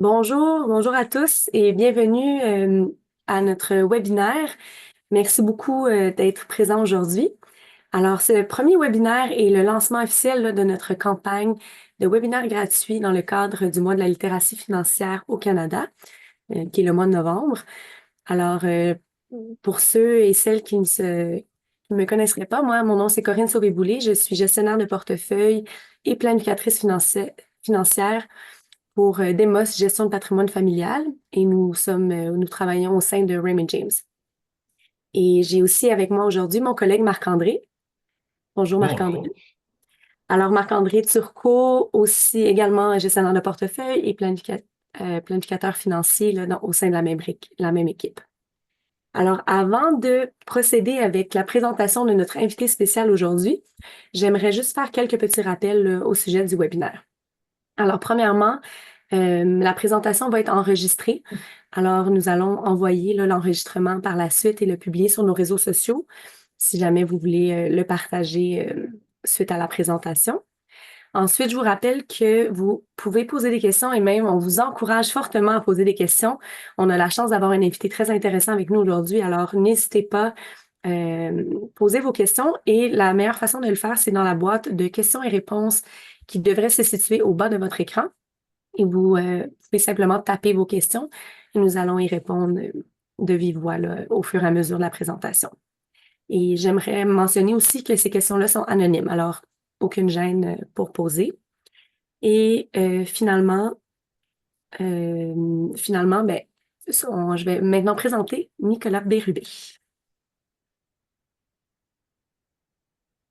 Bonjour à tous et bienvenue à notre webinaire. Merci beaucoup d'être présent aujourd'hui. Alors, ce premier webinaire est le lancement officiel de notre campagne de webinaires gratuits dans le cadre du mois de la littératie financière au Canada, qui est le mois de novembre. Alors, pour ceux et celles qui ne me connaisseraient pas, moi, mon nom c'est Corinne Sauvé-Boulay. Je suis gestionnaire de portefeuille et planificatrice financière pour Demos Gestion de patrimoine familial et nous travaillons au sein de Raymond James. Et j'ai aussi avec moi aujourd'hui mon collègue Marc-André. Bonjour Marc-André. Bonjour. Alors Marc-André Turcot, aussi également gestionnaire de portefeuille et planificateur financier là, au sein de la même équipe. Alors avant de procéder avec la présentation de notre invité spécial aujourd'hui, j'aimerais juste faire quelques petits rappels au sujet du webinaire. Alors, premièrement, la présentation va être enregistrée. Alors, nous allons envoyer là, l'enregistrement par la suite et le publier sur nos réseaux sociaux si jamais vous voulez le partager suite à la présentation. Ensuite, je vous rappelle que vous pouvez poser des questions et même on vous encourage fortement à poser des questions. On a la chance d'avoir un invité très intéressant avec nous aujourd'hui, alors n'hésitez pas. Posez vos questions et la meilleure façon de le faire, c'est dans la boîte de questions et réponses qui devrait se situer au bas de votre écran. Et vous pouvez simplement taper vos questions et nous allons y répondre de vive voix là, au fur et à mesure de la présentation. Et j'aimerais mentionner aussi que ces questions-là sont anonymes, alors aucune gêne pour poser. Et finalement, ben, je vais maintenant présenter Nicolas Bérubé.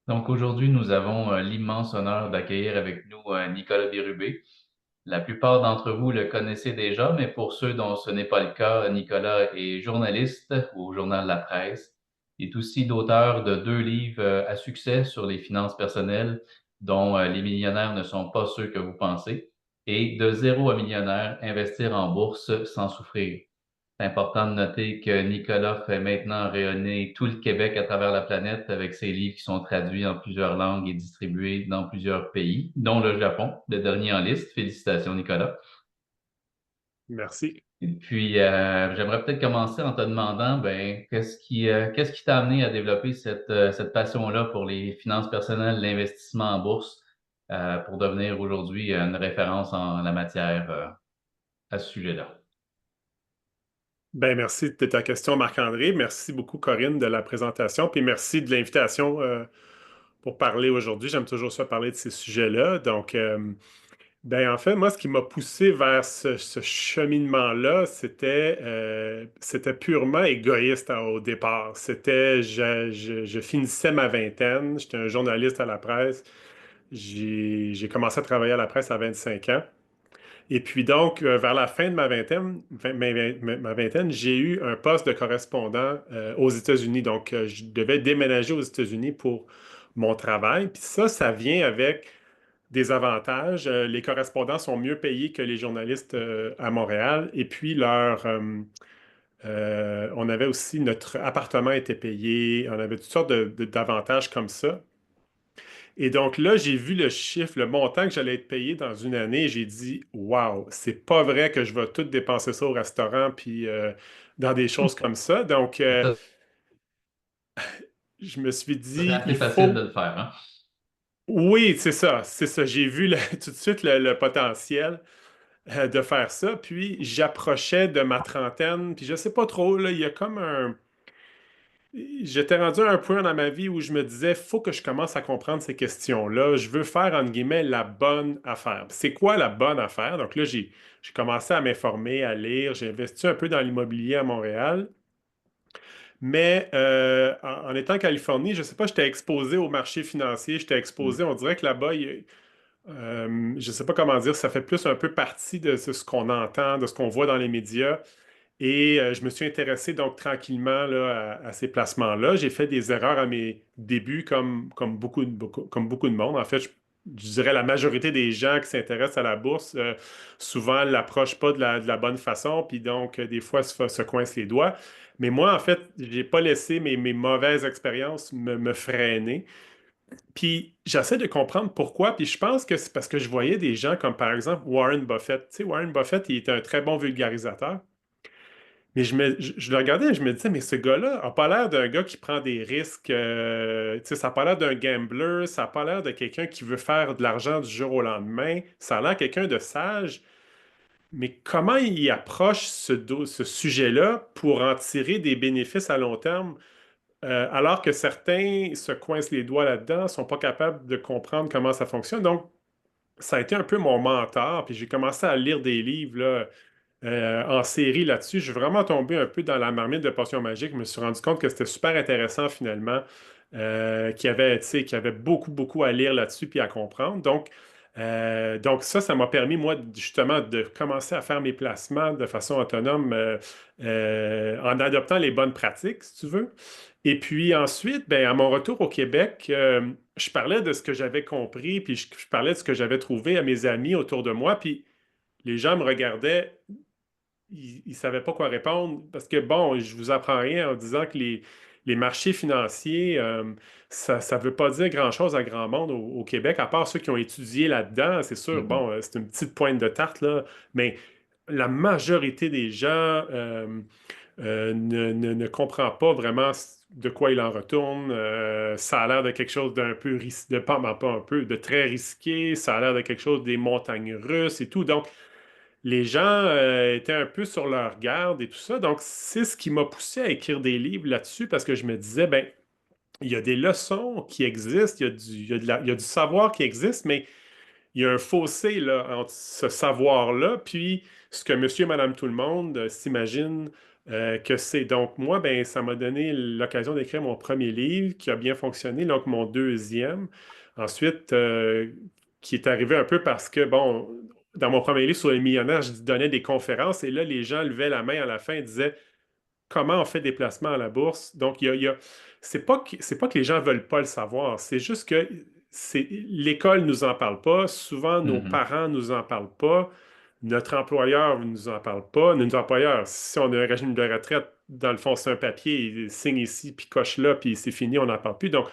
Donc aujourd'hui, nous avons l'immense honneur d'accueillir avec nous Nicolas Bérubé. La plupart d'entre vous le connaissez déjà, mais pour ceux dont ce n'est pas le cas, Nicolas est journaliste au Journal La Presse. Il est aussi l'auteur de deux livres à succès sur les finances personnelles, dont Les millionnaires ne sont pas ceux que vous pensez, et De zéro à millionnaire, investir en bourse sans souffrir. C'est important de noter que Nicolas fait maintenant rayonner tout le Québec à travers la planète avec ses livres qui sont traduits en plusieurs langues et distribués dans plusieurs pays, dont le Japon, le dernier en liste. Félicitations, Nicolas. Merci. Et puis, j'aimerais peut-être commencer en te demandant, ben, qu'est-ce qui t'a amené à développer cette passion-là pour les finances personnelles, l'investissement en bourse, pour devenir aujourd'hui une référence en la matière, à ce sujet-là? Ben, merci de ta question, Marc-André. Merci beaucoup, Corinne, de la présentation. Puis merci de l'invitation pour parler aujourd'hui. J'aime toujours ça parler de ces sujets-là. Donc, ben, en fait, moi, ce qui m'a poussé vers ce cheminement-là, c'était purement égoïste au départ. Je finissais ma vingtaine. J'étais un journaliste à la presse. J'ai commencé à travailler à la presse à 25 ans. Et puis donc, vers la fin de ma vingtaine, j'ai eu un poste de correspondant aux États-Unis. Donc, je devais déménager aux États-Unis pour mon travail. Puis ça vient avec des avantages. Les correspondants sont mieux payés que les journalistes à Montréal. Et puis, on avait aussi, notre appartement était payé. On avait toutes sortes d'avantages comme ça. Et donc là, j'ai vu le chiffre, le montant que j'allais être payé dans une année, et j'ai dit, waouh, c'est pas vrai que je vais tout dépenser ça au restaurant puis dans des choses comme ça. Donc, Ça, je me suis c'est dit, assez il facile de faut. le faire, hein? Oui, c'est ça, c'est ça. J'ai vu tout de suite le potentiel de faire ça. Puis j'approchais de ma trentaine, puis je sais pas trop, là, il y a comme un. J'étais rendu à un point dans ma vie où je me disais, faut que je commence à comprendre ces questions-là. Je veux faire, entre guillemets, la bonne affaire. C'est quoi la bonne affaire? Donc là, j'ai commencé à m'informer, à lire. J'ai investi un peu dans l'immobilier à Montréal. Mais en étant en Californie, je ne sais pas, j'étais exposé au marché financier, j'étais exposé, on dirait que là-bas, je ne sais pas comment dire, ça fait plus un peu partie de ce qu'on entend, de ce qu'on voit dans les médias. Et je me suis intéressé donc tranquillement là, à ces placements-là. J'ai fait des erreurs à mes débuts comme beaucoup de monde. En fait, je dirais la majorité des gens qui s'intéressent à la bourse, souvent ne l'approchent pas de la bonne façon, puis donc des fois se coincent les doigts. Mais moi, en fait, je n'ai pas laissé mes mauvaises expériences me freiner. Puis j'essaie de comprendre pourquoi, puis je pense que c'est parce que je voyais des gens comme par exemple Warren Buffett. Tu sais, Warren Buffett, il était un très bon vulgarisateur. Mais je le regardais et je me disais, mais ce gars-là n'a pas l'air d'un gars qui prend des risques. Tu sais, ça n'a pas l'air d'un gambler, ça n'a pas l'air de quelqu'un qui veut faire de l'argent du jour au lendemain. Ça a l'air quelqu'un de sage. Mais comment il approche ce sujet-là pour en tirer des bénéfices à long terme, alors que certains se coincent les doigts là-dedans, ne sont pas capables de comprendre comment ça fonctionne. Donc, ça a été un peu mon mentor, puis j'ai commencé à lire des livres là, en série là-dessus. Je suis vraiment tombé un peu dans la marmite de Potions magiques. Je me suis rendu compte que c'était super intéressant finalement, qu'il y avait, tu sais, qu'il y avait beaucoup, beaucoup à lire là-dessus puis à comprendre. Donc ça m'a permis, moi, justement, de commencer à faire mes placements de façon autonome en adoptant les bonnes pratiques, si tu veux. Et puis ensuite, ben, à mon retour au Québec, je parlais de ce que j'avais compris, puis je parlais de ce que j'avais trouvé à mes amis autour de moi, puis les gens me regardaient, ils ne savaient pas quoi répondre parce que, bon, je vous apprends rien en disant que les marchés financiers, ça ne veut pas dire grand-chose à grand monde au Québec, à part ceux qui ont étudié là-dedans. C'est sûr, Mhm. bon, c'est une petite pointe de tarte, là, mais la majorité des gens ne comprend pas vraiment de quoi il en retourne. Ça a l'air de quelque chose d'un peu risqué, pas un peu, de très risqué. Ça a l'air de quelque chose des montagnes russes et tout. Donc, les gens étaient un peu sur leur garde et tout ça. Donc, c'est ce qui m'a poussé à écrire des livres là-dessus parce que je me disais, ben, il y a des leçons qui existent, il y a du savoir qui existe, mais il y a un fossé là, entre ce savoir-là, puis ce que monsieur et madame tout le monde s'imagine que c'est. Donc, moi, ben, ça m'a donné l'occasion d'écrire mon premier livre qui a bien fonctionné, donc mon deuxième. Ensuite, qui est arrivé un peu parce que, bon, dans mon premier livre sur les millionnaires, je donnais des conférences et là, les gens levaient la main à la fin et disaient comment on fait des placements à la bourse. Donc, c'est pas que les gens veulent pas le savoir, c'est juste que l'école nous en parle pas, souvent nos Mhm. parents nous en parlent pas, notre employeur ne nous en parle pas. Nos employeurs, si on a un régime de retraite, dans le fond, c'est un papier, il signe ici, puis coche là, puis c'est fini, on n'en parle plus. Donc,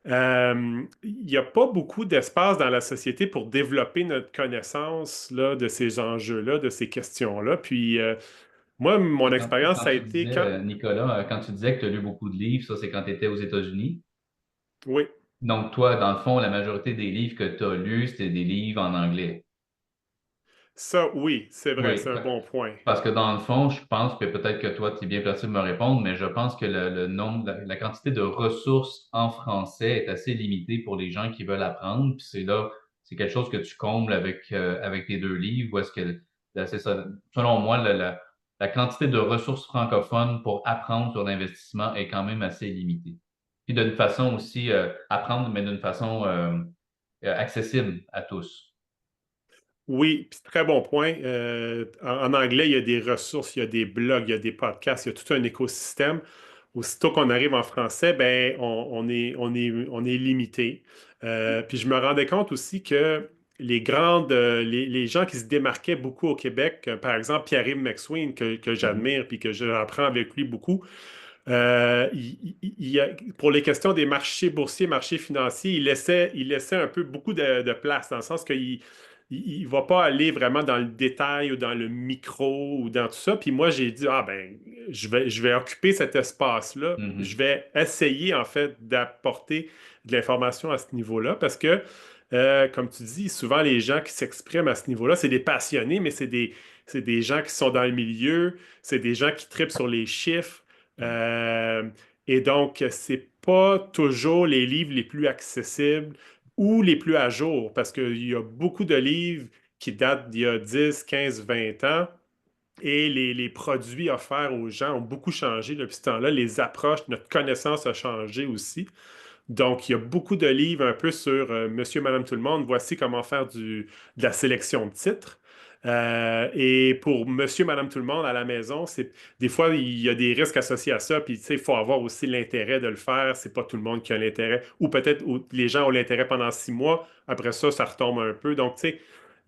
il n'y a pas beaucoup d'espace dans la société pour développer notre connaissance là, de ces enjeux-là, de ces questions-là. Puis, moi, mon expérience, Quand ça a tu été disais, quand... Nicolas, quand tu disais que tu as lu beaucoup de livres, ça c'est quand tu étais aux États-Unis. Oui, Donc, toi, dans le fond, la majorité des livres que tu as lus, c'était des livres en anglais. ça, oui, c'est vrai, Oui, c'est un bon point. parce que dans le fond, je pense que peut-être que toi, tu es bien placé de me répondre, mais je pense que le nombre, la quantité de ressources en français est assez limitée pour les gens qui veulent apprendre. Puis c'est là, c'est quelque chose que tu combles avec tes deux livres, ou est-ce que, là, c'est ça, selon moi, la quantité de ressources francophones pour apprendre sur l'investissement est quand même assez limitée. Puis d'une façon aussi, apprendre, mais d'une façon accessible à tous. Oui, puis très bon point. En anglais, il y a des ressources, il y a des blogs, il y a des podcasts, il y a tout un écosystème. Aussitôt qu'on arrive en français, ben, on est limité. Puis je me rendais compte aussi que les gens qui se démarquaient beaucoup au Québec, par exemple Pierre-Yves McSween, que Mhm. j'admire puis que j'apprends avec lui beaucoup, pour les questions des marchés boursiers, marchés financiers, il laissait un peu beaucoup de place, dans le sens qu'il ne va pas aller vraiment dans le détail ou dans le micro ou dans tout ça. Puis moi, j'ai dit, ah ben, je vais occuper cet espace-là. Je Mhm. vais essayer, en fait, d'apporter de l'information à ce niveau-là parce que, comme tu dis, souvent les gens qui s'expriment à ce niveau-là, c'est des passionnés, mais c'est des gens qui sont dans le milieu, c'est des gens qui tripent sur les chiffres. Euh, et donc, c'est pas toujours les livres les plus accessibles ou les plus à jour, parce qu'il y a beaucoup de livres qui datent d'il y a 10, 15, 20 ans, et les produits offerts aux gens ont beaucoup changé depuis ce temps-là. Les approches, notre connaissance a changé aussi. Donc, il y a beaucoup de livres un peu sur Monsieur, Madame, tout le monde. Voici comment faire de la sélection de titres. Et pour Monsieur, Madame, tout le monde à la maison, des fois, il y a des risques associés à ça. Puis, tu sais, il faut avoir aussi l'intérêt de le faire. C'est pas tout le monde qui a l'intérêt. Ou peut-être les gens ont l'intérêt pendant 6 mois. Après ça, ça retombe un peu. Donc, tu sais,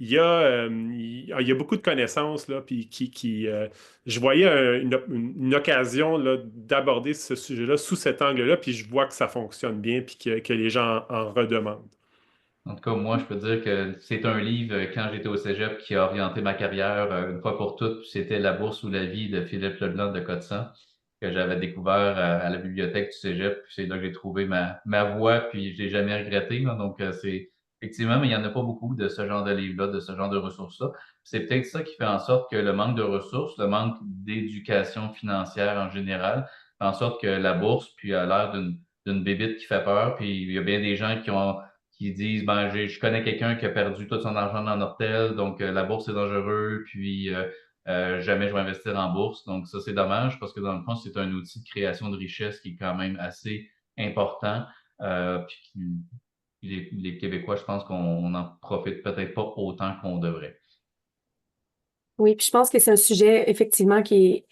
il y a beaucoup de connaissances, là, puis je voyais une occasion là, d'aborder ce sujet-là sous cet angle-là, puis je vois que ça fonctionne bien, puis que les gens en redemandent. En tout cas, moi, je peux dire que c'est un livre, quand j'étais au Cégep, qui a orienté ma carrière une fois pour toutes. C'était La bourse ou la vie de Philippe Leblanc de Codesans, que j'avais découvert à la bibliothèque du Cégep. Puis c'est là que j'ai trouvé ma voie, puis je l'ai jamais regretté, là. Donc, c'est effectivement, mais il n'y en a pas beaucoup de ce genre de livres-là, de ce genre de ressources-là. C'est peut-être ça qui fait en sorte que le manque de ressources, le manque d'éducation financière en général, fait en sorte que la bourse, puis a l'air d'une bébite qui fait peur. Puis il y a bien des gens qui disent ben je connais quelqu'un qui a perdu tout son argent dans Nortel, donc la bourse c'est dangereux, puis jamais je vais investir en bourse. Donc ça c'est dommage parce que dans le fond c'est un outil de création de richesse qui est quand même assez important. Puis les Québécois, je pense qu'on n'en profite peut-être pas autant qu'on devrait. Oui, puis je pense que c'est un sujet effectivement qui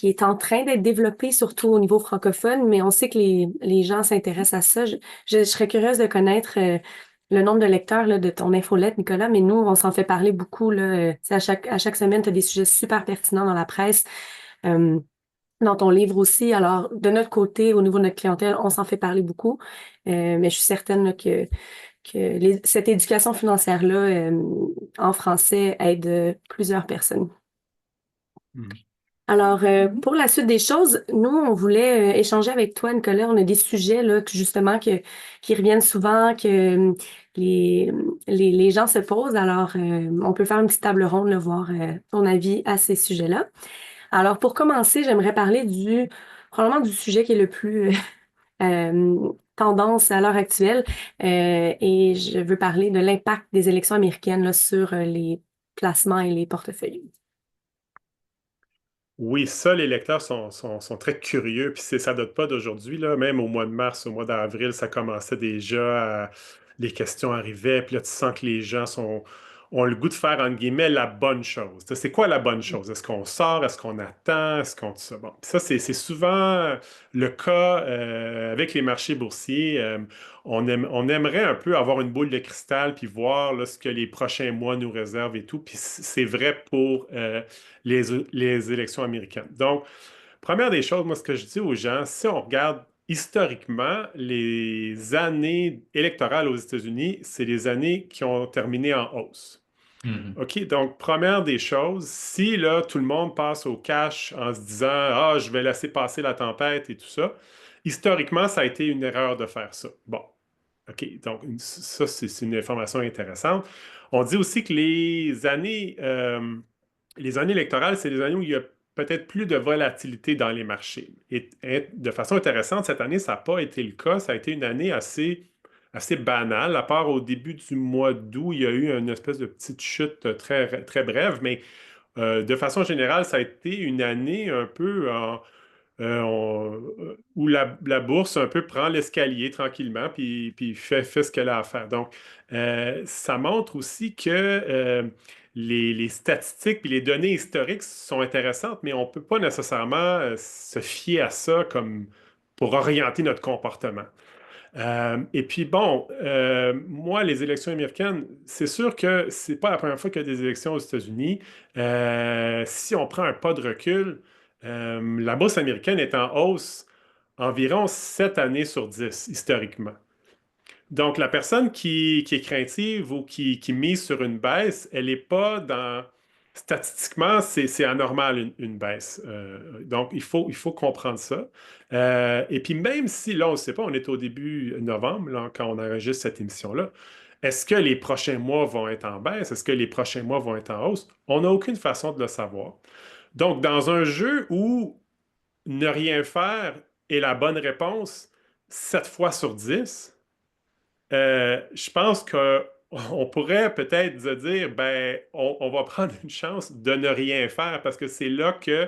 est en train d'être développé, surtout au niveau francophone, mais on sait que les gens s'intéressent à ça. Je serais curieuse de connaître le nombre de lecteurs là, de ton infolette, Nicolas, mais nous, on s'en fait parler beaucoup. Là, tu sais, à chaque semaine, tu as des sujets super pertinents dans la presse, euh, dans ton livre aussi. Alors, de notre côté, au niveau de notre clientèle, on s'en fait parler beaucoup, mais je suis certaine là, que cette éducation financière-là, en français, aide plusieurs personnes. Mhm. Alors, pour la suite des choses, nous, on voulait échanger avec toi, Nicolas. On a des sujets là, justement qui reviennent souvent, que les, les gens se posent. Alors, on peut faire une petite table ronde, là, voir ton avis à ces sujets-là. Alors, pour commencer, j'aimerais parler probablement du sujet qui est le plus tendance à l'heure actuelle. Et je veux parler de l'impact des élections américaines là, sur les placements et les portefeuilles. Oui, ça, les lecteurs sont très curieux, puis ça date pas d'aujourd'hui, là. Même au mois de mars, au mois d'avril, ça commençait déjà, les questions arrivaient, puis là, tu sens que les gens ont le goût de faire, entre guillemets, la bonne chose. C'est quoi la bonne chose? Est-ce qu'on sort? Est-ce qu'on attend? Est-ce qu'on... Bon, puis ça, c'est souvent le cas avec les marchés boursiers. On aimerait un peu avoir une boule de cristal, puis voir là, ce que les prochains mois nous réservent et tout, puis c'est vrai pour les, les élections américaines. Donc, première des choses, moi, ce que je dis aux gens, si on regarde historiquement les années électorales aux États-Unis, c'est les années qui ont terminé en hausse. Mhm. OK, donc première des choses, si là, tout le monde passe au cash en se disant ah, je vais laisser passer la tempête et tout ça, historiquement, ça a été une erreur de faire ça. Bon, OK, donc ça, c'est une information intéressante. On dit aussi que les années électorales, c'est les années où il y a peut-être plus de volatilité dans les marchés. Et de façon intéressante, cette année, ça n'a pas été le cas. Ça a été une année assez banale, à part au début du mois d'août, il y a eu une espèce de petite chute très, très brève, mais de façon générale, ça a été une année un peu où la bourse un peu prend l'escalier tranquillement, puis fait ce qu'elle a à faire. Donc, ça montre aussi que les statistiques et les données historiques sont intéressantes, mais on ne peut pas nécessairement se fier à ça comme pour orienter notre comportement. Et puis bon, moi, les élections américaines, c'est sûr que c'est pas la première fois qu'il y a des élections aux États-Unis. Si on prend un pas de recul, la bourse américaine est en hausse environ 7 années sur 10, historiquement. Donc, la personne qui est craintive ou qui mise sur une baisse, elle n'est pas dans... Statistiquement, c'est anormal une baisse. Donc, il faut comprendre ça. Et puis, même si, là, on ne sait pas, on est au début novembre, là, quand on enregistre cette émission-là, est-ce que les prochains mois vont être en baisse? Est-ce que les prochains mois vont être en hausse? On n'a aucune façon de le savoir. Donc, dans un jeu où ne rien faire est la bonne réponse 7 fois sur 10, je pense qu'on pourrait peut-être se dire, ben, on va prendre une chance de ne rien faire parce que c'est là que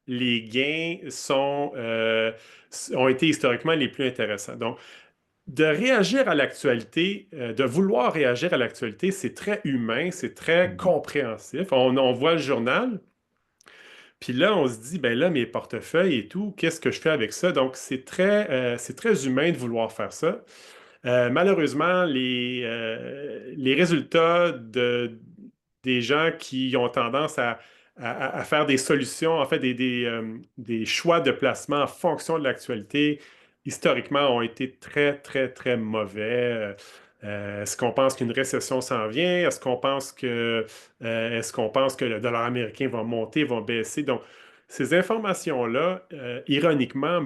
les gains ont été historiquement les plus intéressants. Donc, de réagir à l'actualité, de vouloir réagir à l'actualité, c'est très humain, c'est très Mhm. compréhensif. On voit le journal, puis là, on se dit, ben là, mes portefeuilles et tout, qu'est-ce que je fais avec ça? Donc, c'est très humain de vouloir faire ça. Malheureusement, les résultats des gens qui ont tendance à faire des solutions, en fait, des choix de placement en fonction de l'actualité, historiquement, ont été très, très, très mauvais. Est-ce qu'on pense qu'une récession s'en vient? Est-ce qu'on pense que le dollar américain va monter, va baisser? Donc, ces informations-là, ironiquement,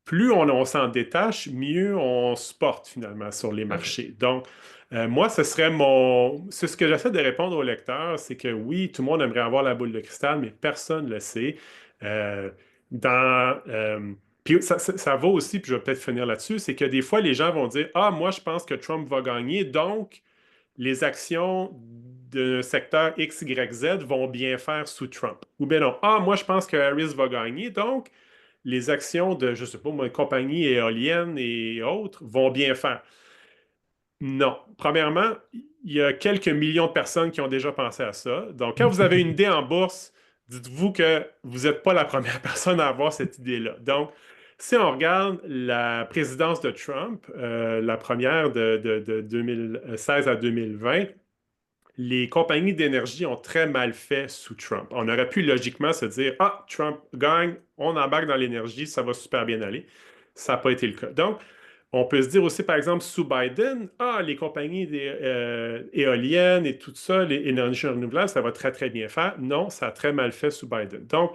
plus on s'en détache, mieux on se porte finalement sur les marchés. Donc, moi, c'est ce que j'essaie de répondre aux lecteurs, c'est que oui, tout le monde aimerait avoir la boule de cristal, mais personne ne le sait. Euh, dans, puis ça vaut aussi, puis je vais peut-être finir là-dessus, c'est que des fois, les gens vont dire, ah, moi, je pense que Trump va gagner, donc les actions d'un secteur X, Y, Z vont bien faire sous Trump. Ou bien non, ah, moi, je pense que Harris va gagner, donc les actions de, je ne sais pas, moi, compagnies éoliennes et autres vont bien faire. Non. Premièrement, il y a quelques millions de personnes qui ont déjà pensé à ça. Donc, quand vous avez une idée en bourse, dites-vous que vous n'êtes pas la première personne à avoir cette idée-là. Donc, si on regarde la présidence de Trump, la première de 2016 à 2020, les compagnies d'énergie ont très mal fait sous Trump. On aurait pu logiquement se dire, ah, Trump gagne, on embarque dans l'énergie, ça va super bien aller. Ça n'a pas été le cas. Donc, on peut se dire aussi, par exemple, sous Biden, ah, les compagnies éoliennes et tout ça, les énergies renouvelables, ça va très, très bien faire. Non, ça a très mal fait sous Biden. Donc,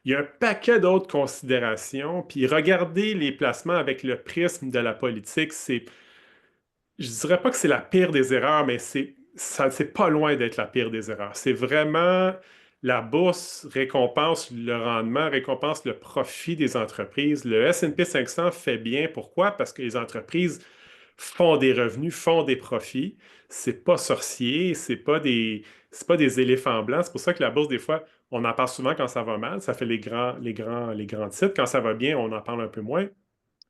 il y a un paquet d'autres considérations. Puis, regarder les placements avec le prisme de la politique, je dirais pas que c'est la pire des erreurs, mais c'est pas loin d'être la pire des erreurs. C'est vraiment la bourse récompense le rendement, récompense le profit des entreprises. Le S&P 500 fait bien. Pourquoi? Parce que les entreprises font des revenus, font des profits. C'est pas sorcier, c'est pas des éléphants blancs. C'est pour ça que la bourse, des fois, on en parle souvent quand ça va mal. Ça fait les grands titres. Quand ça va bien, on en parle un peu moins.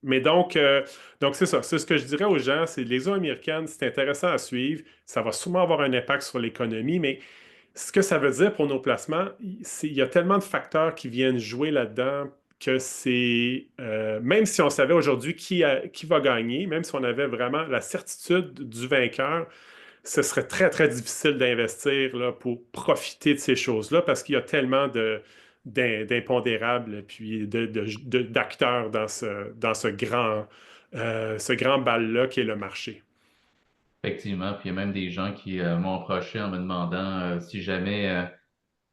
Mais donc c'est ça. C'est ce que je dirais aux gens, c'est les eaux américaines, c'est intéressant à suivre. Ça va sûrement avoir un impact sur l'économie, mais ce que ça veut dire pour nos placements, il y a tellement de facteurs qui viennent jouer là-dedans que même si on savait aujourd'hui qui va gagner, même si on avait vraiment la certitude du vainqueur, ce serait très, très difficile d'investir là, pour profiter de ces choses-là parce qu'il y a tellement d'impondérables puis d'acteurs dans ce grand bal-là qui est le marché. Effectivement, puis il y a même des gens qui m'ont approché en me demandant si jamais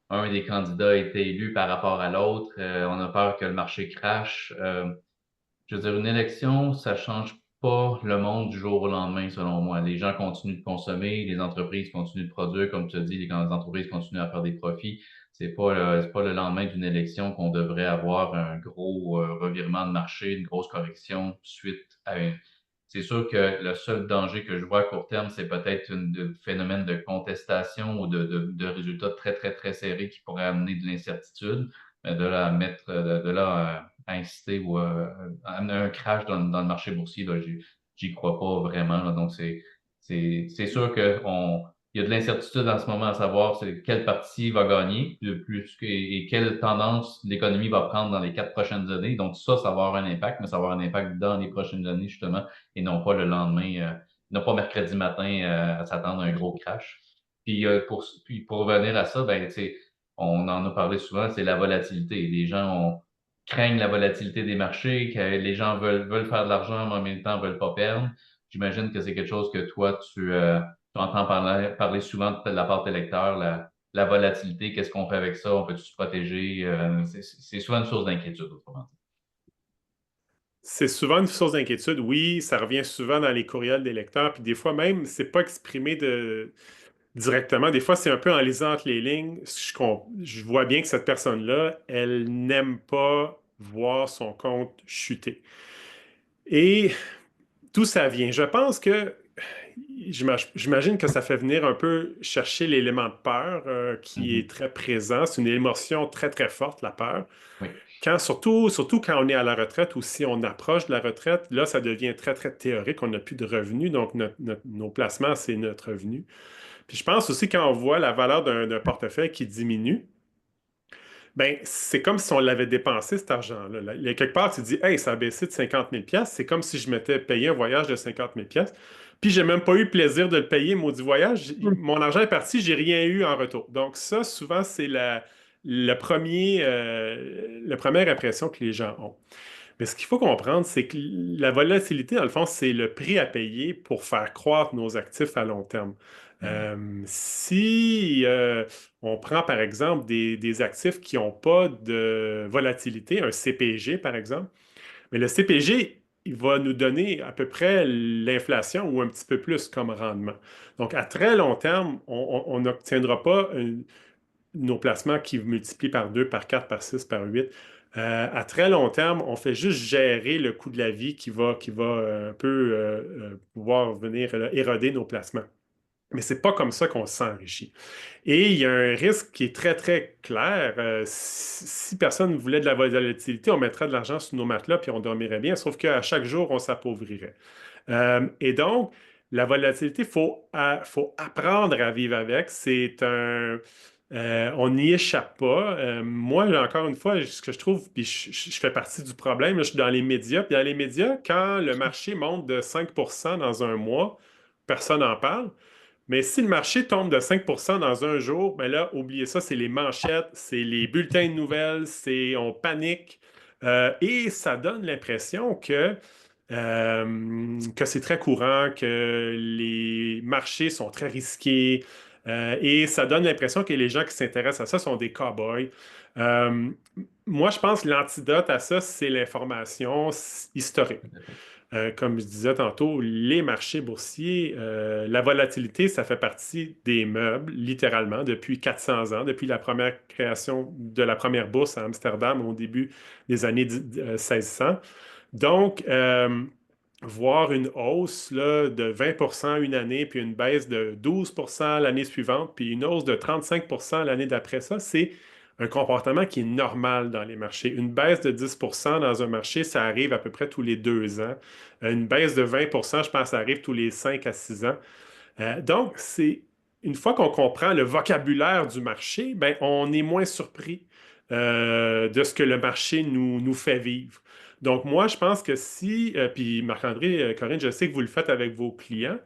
un des candidats était élu par rapport à l'autre, on a peur que le marché crache. Je veux dire, une élection, ça change pas le monde du jour au lendemain, selon moi. Les gens continuent de consommer, les entreprises continuent de produire, comme tu as dit, les entreprises continuent à faire des profits. C'est pas le lendemain d'une élection qu'on devrait avoir un gros revirement de marché, une grosse correction suite à une. C'est sûr que le seul danger que je vois à court terme, c'est peut-être un phénomène de contestation ou de résultats très, très, très serrés qui pourraient amener de l'incertitude, mais de là à mettre, de là à inciter ou à amener un crash dans le marché boursier, là, j'y crois pas vraiment, là. Donc, c'est sûr il y a de l'incertitude en ce moment à savoir quel parti va gagner, et quelle tendance l'économie va prendre dans les 4 prochaines années. Donc, ça va avoir un impact, mais ça va avoir un impact dans les prochaines années, justement, et non pas le lendemain, non pas mercredi matin à s'attendre à un gros crash. Puis pour revenir à ça, ben, tu sais, on en a parlé souvent, c'est la volatilité. Les gens craignent la volatilité des marchés, que les gens veulent faire de l'argent, mais en même temps veulent pas perdre. J'imagine que c'est quelque chose que toi, tu entends parler souvent de la part des lecteurs, la volatilité, qu'est-ce qu'on fait avec ça, on peut se protéger? C'est souvent une source d'inquiétude, autrement dit. C'est souvent une source d'inquiétude. Oui, ça revient souvent dans les courriels des lecteurs, puis des fois même, c'est pas exprimé directement. Des fois, c'est un peu en lisant entre les lignes. Je vois bien que cette personne-là, elle n'aime pas voir son compte chuter. Et d'où ça vient? Je pense que j'imagine que ça fait venir un peu chercher l'élément de peur qui est Mhm. très présent. C'est une émotion très, très forte, la peur. Oui, Surtout quand on est à la retraite ou si on approche de la retraite, là, ça devient très, très théorique. On n'a plus de revenus, donc nos placements, c'est notre revenu. Puis je pense aussi quand on voit la valeur d'un portefeuille qui diminue, ben c'est comme si on l'avait dépensé, cet argent-là. Il y a quelque part, tu te dis, hey, ça a baissé de 50 000 pièces. C'est comme si je m'étais payé un voyage de 50 000 pièces. Puis j'ai même pas eu le plaisir de le payer, maudit voyage. Mm. Mon argent est parti, j'ai rien eu en retour. Donc ça, souvent, c'est la première impression que les gens ont. Mais ce qu'il faut comprendre, c'est que la volatilité, dans le fond, c'est le prix à payer pour faire croître nos actifs à long terme. Si on prend par exemple des actifs qui n'ont pas de volatilité, un CPG par exemple, mais le CPG, il va nous donner à peu près l'inflation ou un petit peu plus comme rendement. Donc à très long terme, on n'obtiendra pas nos placements qui multiplient par 2, par 4, par 6, par 8. À très long terme, on fait juste gérer le coût de la vie qui va un peu pouvoir venir éroder nos placements. Mais c'est pas comme ça qu'on s'enrichit. Et il y a un risque qui est très, très clair. Si personne ne voulait de la volatilité, on mettrait de l'argent sous nos matelas puis on dormirait bien, sauf qu'à chaque jour, on s'appauvrirait. Et donc, la volatilité, faut apprendre à vivre avec. On n'y échappe pas. Moi, encore une fois, ce que je trouve, puis je fais partie du problème, là, je suis dans les médias. Puis dans les médias, quand le marché monte de 5% dans un mois, personne n'en parle. Mais si le marché tombe de 5% dans un jour, ben là, oubliez ça, c'est les manchettes, c'est les bulletins de nouvelles, on panique. Et ça donne l'impression que c'est très courant, que les marchés sont très risqués. Et ça donne l'impression que les gens qui s'intéressent à ça sont des cow-boys. Euh, Moi, je pense que l'antidote à ça, c'est l'information historique. Comme je disais tantôt, les marchés boursiers, la volatilité, ça fait partie des meubles, littéralement, depuis 400 ans, depuis la première création de la première bourse à Amsterdam au début des années 1600. Donc, voir une hausse là, de 20% une année, puis une baisse de 12% l'année suivante, puis une hausse de 35% l'année d'après ça, c'est un comportement qui est normal dans les marchés. Une baisse de 10% dans un marché, ça arrive à peu près tous les 2 ans. Une baisse de 20%, je pense, ça arrive tous les 5 à 6 ans. Donc, une fois qu'on comprend le vocabulaire du marché, ben, on est moins surpris de ce que le marché nous fait vivre. Donc, moi, je pense que puis Marc-André, Corinne, je sais que vous le faites avec vos clients,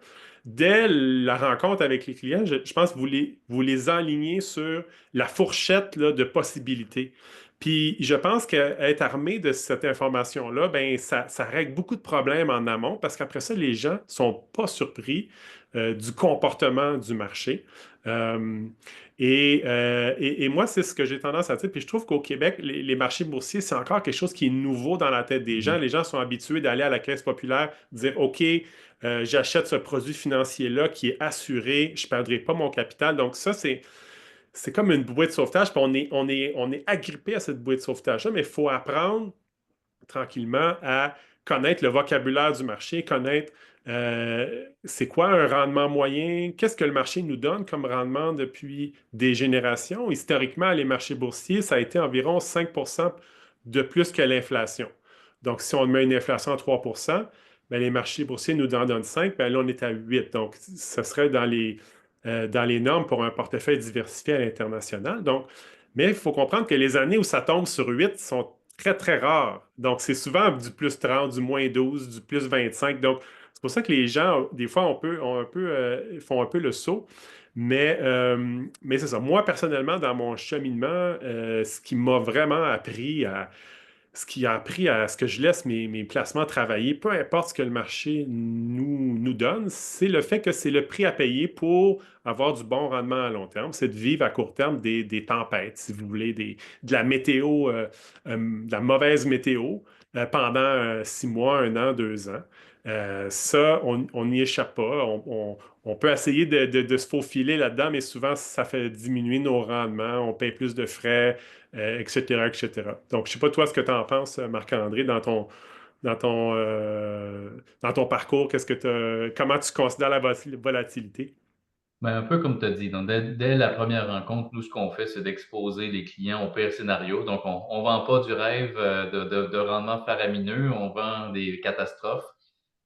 dès la rencontre avec les clients, je pense que vous les enlignez sur la fourchette là, de possibilités. Puis je pense qu'être armé de cette information-là, ben, ça règle beaucoup de problèmes en amont parce qu'après ça, les gens ne sont pas surpris du comportement du marché. Euh, et moi, c'est ce que j'ai tendance à dire. Puis je trouve qu'au Québec, les marchés boursiers, c'est encore quelque chose qui est nouveau dans la tête des gens. Les gens sont habitués d'aller à la caisse populaire, dire, OK, j'achète ce produit financier-là qui est assuré, je ne perdrai pas mon capital. Donc ça, c'est comme une bouée de sauvetage, puis on est agrippé à cette bouée de sauvetage-là, mais il faut apprendre tranquillement à connaître le vocabulaire du marché, connaître c'est quoi un rendement moyen, qu'est-ce que le marché nous donne comme rendement depuis des générations. Historiquement, les marchés boursiers, ça a été environ 5% de plus que l'inflation. Donc, si on met une inflation à 3%, ben, les marchés boursiers nous en donnent 5, ben, là, on est à 8. Donc, ce serait dans les normes pour un portefeuille diversifié à l'international. Donc, mais il faut comprendre que les années où ça tombe sur 8 sont très, très rares. Donc, c'est souvent du plus 30, du moins 12, du plus 25. Donc, c'est pour ça que les gens, des fois, font un peu le saut. Mais c'est ça. Moi, personnellement, dans mon cheminement, ce qui m'a vraiment appris ce qui a appris à ce que je laisse mes placements travailler, peu importe ce que le marché nous donne, c'est le fait que c'est le prix à payer pour avoir du bon rendement à long terme. C'est de vivre à court terme des tempêtes, si vous voulez, de la météo, de la mauvaise météo pendant 6 mois, 1 an, 2 ans. Ça, on n'y échappe pas. On peut essayer de se faufiler là-dedans, mais souvent, ça fait diminuer nos rendements. On paye plus de frais, etc., etc. Donc, je ne sais pas toi ce que tu en penses, Marc-André, dans ton, dans ton parcours. Comment tu considères la volatilité? Ben, un peu comme tu as dit, donc dès la première rencontre, nous, ce qu'on fait, c'est d'exposer les clients au pire scénario. Donc, on ne vend pas du rêve de rendement faramineux, on vend des catastrophes.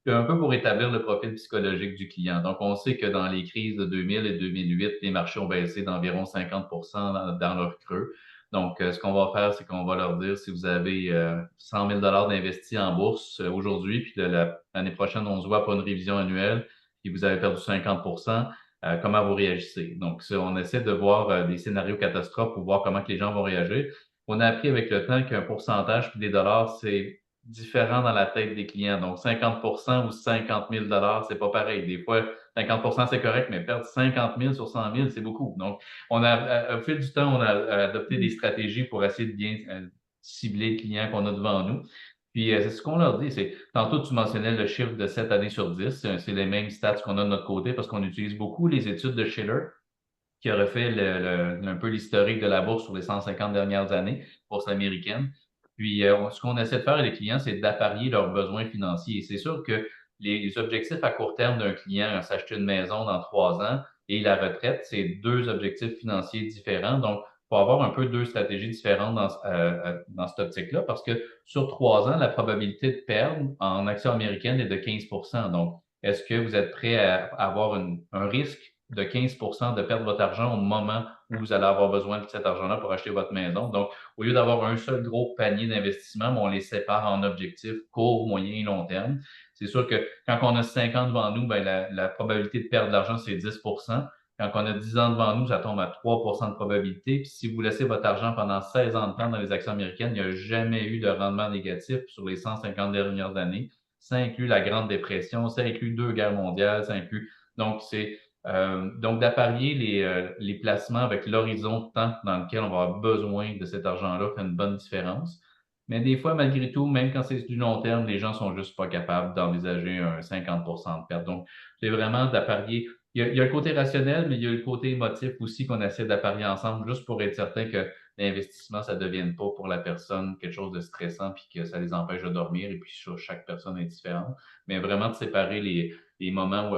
Puis un peu pour établir le profil psychologique du client. Donc, on sait que dans les crises de 2000 et 2008, les marchés ont baissé d'environ 50% dans leur creux. Donc, ce qu'on va faire, c'est qu'on va leur dire si vous avez 100 000 d'investis en bourse aujourd'hui, puis l'année prochaine, on se voit pour une révision annuelle, puis vous avez perdu 50%, comment vous réagissez? Donc, on essaie de voir des scénarios catastrophes pour voir comment que les gens vont réagir. On a appris avec le temps qu'un pourcentage puis des dollars, c'est différent dans la tête des clients. Donc, 50% ou 50 000 c'est pas pareil. Des fois, 50% c'est correct, mais perdre 50 000 sur 100 000, c'est beaucoup. Donc, au fil du temps, on a adopté des stratégies pour essayer de bien cibler le client qu'on a devant nous. Puis, c'est ce qu'on leur dit. Tantôt, tu mentionnais le chiffre de 7 années sur 10. C'est les mêmes stats qu'on a de notre côté parce qu'on utilise beaucoup les études de Schiller qui a refait un peu l'historique de la bourse sur les 150 dernières années, bourse américaine. Puis, ce qu'on essaie de faire avec les clients, c'est d'apparier leurs besoins financiers. Et c'est sûr que les objectifs à court terme d'un client, s'acheter une maison dans 3 ans et la retraite, c'est deux objectifs financiers différents. Donc, il faut avoir un peu deux stratégies différentes dans cette optique-là parce que sur 3 ans, la probabilité de perdre en action américaine est de 15%. Donc, est-ce que vous êtes prêt à avoir un risque de 15% de perdre votre argent au moment où vous allez avoir besoin de cet argent-là pour acheter votre maison? Donc, au lieu d'avoir un seul gros panier d'investissement, on les sépare en objectifs court, moyen et long terme. C'est sûr que quand on a 5 ans devant nous, ben, la probabilité de perdre de l'argent, c'est 10%. Quand on a 10 ans devant nous, ça tombe à 3% de probabilité. Puis si vous laissez votre argent pendant 16 ans de temps dans les actions américaines, il n'y a jamais eu de rendement négatif sur les 150 dernières années. Ça inclut la Grande Dépression, ça inclut 2 guerres mondiales, ça inclut. Donc d'apparier les placements avec l'horizon de temps dans lequel on va avoir besoin de cet argent-là fait une bonne différence. Mais des fois, malgré tout, même quand c'est du long terme, les gens sont juste pas capables d'envisager un 50% de perte. Donc, c'est vraiment d'apparier. Il y a le côté rationnel, mais il y a le côté émotif aussi qu'on essaie d'apparier ensemble, juste pour être certain que l'investissement, ça ne devienne pas pour la personne quelque chose de stressant puis que ça les empêche de dormir. Et puis, chaque personne est différente. Mais vraiment de séparer les moments où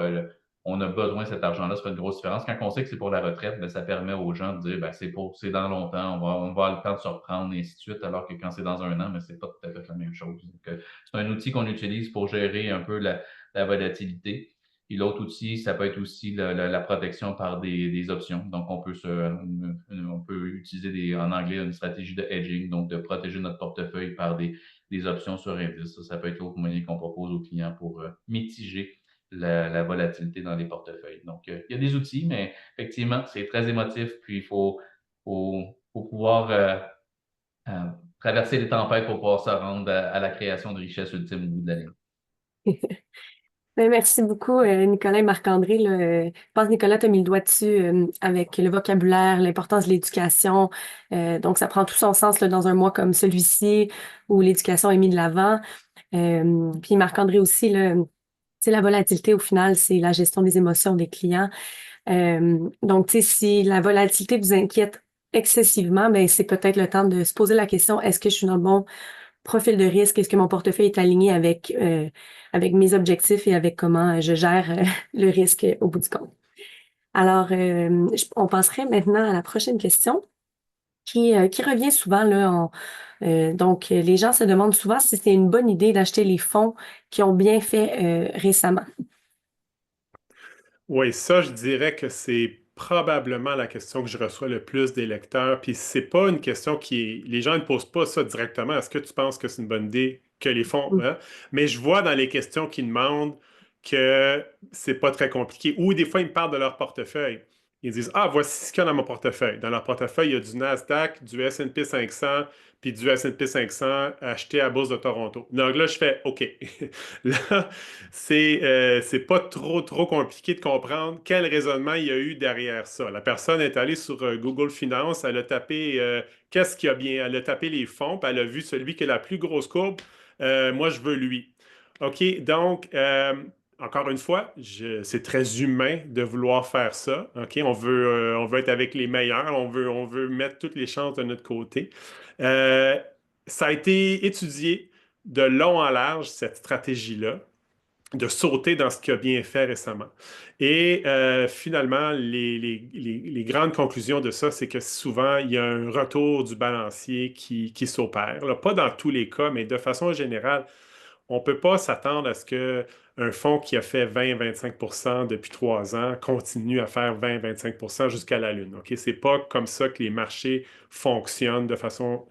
on a besoin de cet argent-là, ça fait une grosse différence. Quand on sait que c'est pour la retraite, ben, ça permet aux gens de dire, ben, c'est dans longtemps, on va avoir le temps de se reprendre, et ainsi de suite, alors que quand c'est dans un an, ben, c'est pas tout à fait la même chose. Donc, c'est un outil qu'on utilise pour gérer un peu la volatilité. Et l'autre outil, ça peut être aussi la protection par des options. Donc, on peut utiliser en anglais une stratégie de hedging, donc de protéger notre portefeuille par des options sur indice. Ça peut être l'autre moyen qu'on propose aux clients pour mitiger la volatilité dans les portefeuilles. Donc, il y a des outils, mais effectivement, c'est très émotif, puis faut pouvoir euh, traverser les tempêtes pour pouvoir se rendre à la création de richesse ultime au bout de la ligne. Ben, merci beaucoup, Nicolas et Marc-André. Là. Je pense que Nicolas t'a mis le doigt dessus avec le vocabulaire, l'importance de l'éducation. Donc, ça prend tout son sens là, dans un mois comme celui-ci où l'éducation est mise de l'avant. Puis Marc-André aussi, là, c'est la volatilité au final, c'est la gestion des émotions des clients. Donc, tu sais, si la volatilité vous inquiète excessivement, ben c'est peut-être le temps de se poser la question, est-ce que je suis dans le bon profil de risque? Est-ce que mon portefeuille est aligné avec mes objectifs et avec comment je gère le risque au bout du compte? Alors, on passerait maintenant à la prochaine question qui revient souvent là. Donc, les gens se demandent souvent si c'est une bonne idée d'acheter les fonds qui ont bien fait récemment. Oui, ça, je dirais que c'est probablement la question que je reçois le plus des lecteurs. Puis c'est pas une question qui est... Les gens ne posent pas ça directement. Est-ce que tu penses que c'est une bonne idée que les fonds... hein? Mais je vois dans les questions qu'ils demandent que c'est pas très compliqué. Ou des fois, ils me parlent de leur portefeuille. Ils disent, ah, voici ce qu'il y a dans mon portefeuille. Dans leur portefeuille, il y a du Nasdaq, du S&P 500, puis du S&P 500 acheté à la Bourse de Toronto. Donc là, je fais, OK. Là, c'est pas trop compliqué de comprendre quel raisonnement il y a eu derrière ça. La personne est allée sur Google Finance, elle a tapé qu'est-ce qu'il y a bien, elle a tapé les fonds, puis elle a vu celui qui a la plus grosse courbe. Moi, je veux lui. OK, donc, encore une fois, c'est très humain de vouloir faire ça. OK, on veut être avec les meilleurs, on veut mettre toutes les chances de notre côté. Euh, Ça a été étudié de long en large, cette stratégie-là, de sauter dans ce qui a bien fait récemment. Et finalement, les grandes conclusions de ça, c'est que souvent, il y a un retour du balancier qui s'opère. Là, pas dans tous les cas, mais de façon générale, on ne peut pas s'attendre à ce qu'un fonds qui a fait 20-25% depuis 3 ans continue à faire 20-25% jusqu'à la Lune. OK? Ce n'est pas comme ça que les marchés fonctionnent de façon